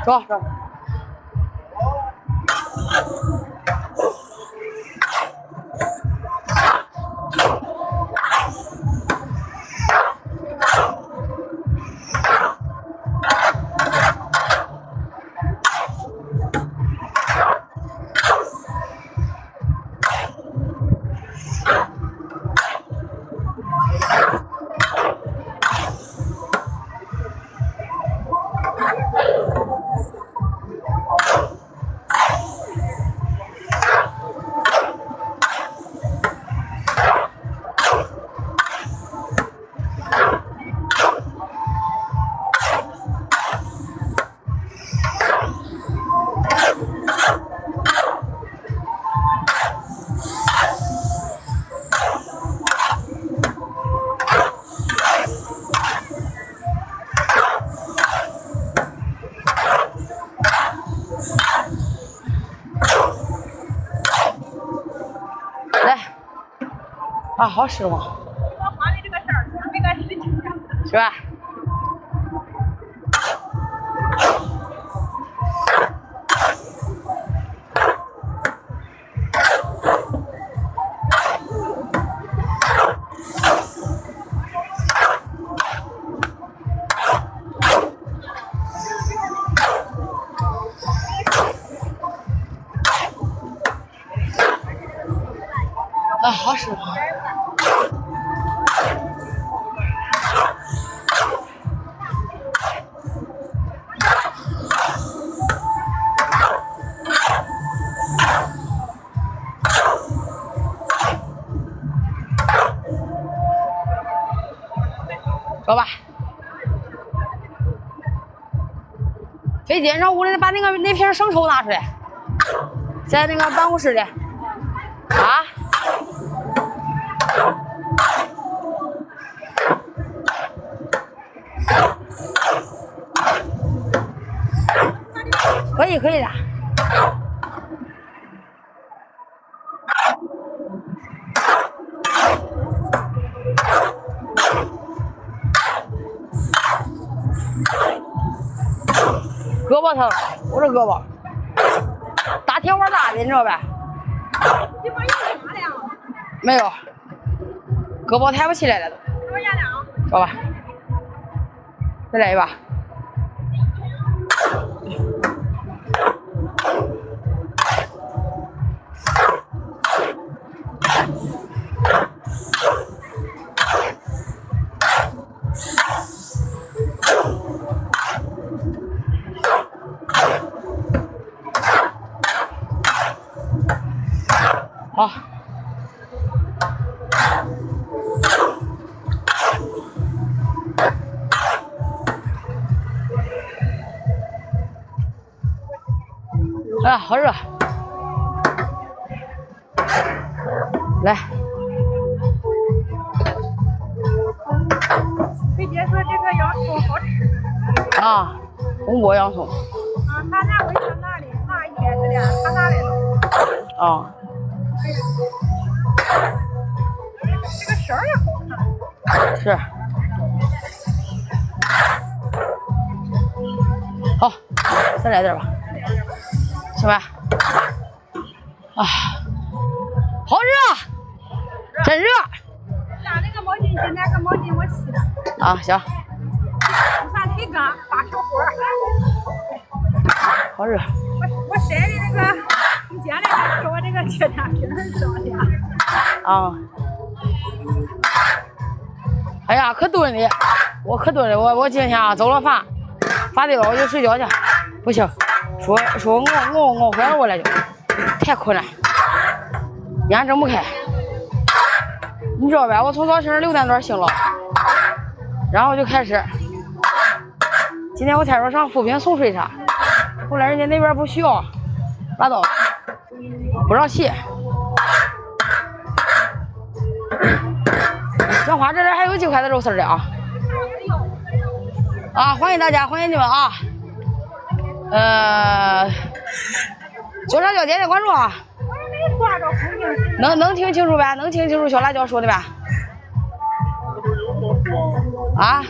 走走。啊，好吃吗？我画的这个事儿，没个事情，是吧？啊，好吃吗？说吧。飞机上屋里把那瓶生抽拿出来，在那个办公室里。啊？可以的。胳膊疼，我这胳膊，大铁碗大的，你知道呗？这边有啥量？没有，胳膊抬不起来了都。这边压量？好吧，再来一把。好。哎呀，好热！来。飞姐说这个洋葱好吃。啊，红果洋葱。啊，他拿回他拿的，拿一天之前他拿来了。啊。这个色儿也好看。是。好，再来点吧，行吧？啊，好热，真热。拿那个毛巾去，拿个毛巾我洗的。啊，行。你看腿干，发小火。好热。我晒的那个，你见了还说我这个切蛋皮上的。啊。哎呀，可炖的，我可炖的，我今天啊走了饭，发对了我就睡觉去，不行，说我回来我来就太困了，眼睁不开，你知道呗？我从早晨6点多醒了，然后就开始，今天我才说上扶贫送水啥，后来人家那边不需要，拉倒，不让洗。小花这里还有几块的肉丝的啊！啊，欢迎大家，欢迎你们啊！左上角点点关注啊！能听清楚呗？能听清楚小辣椒说的呗？啊？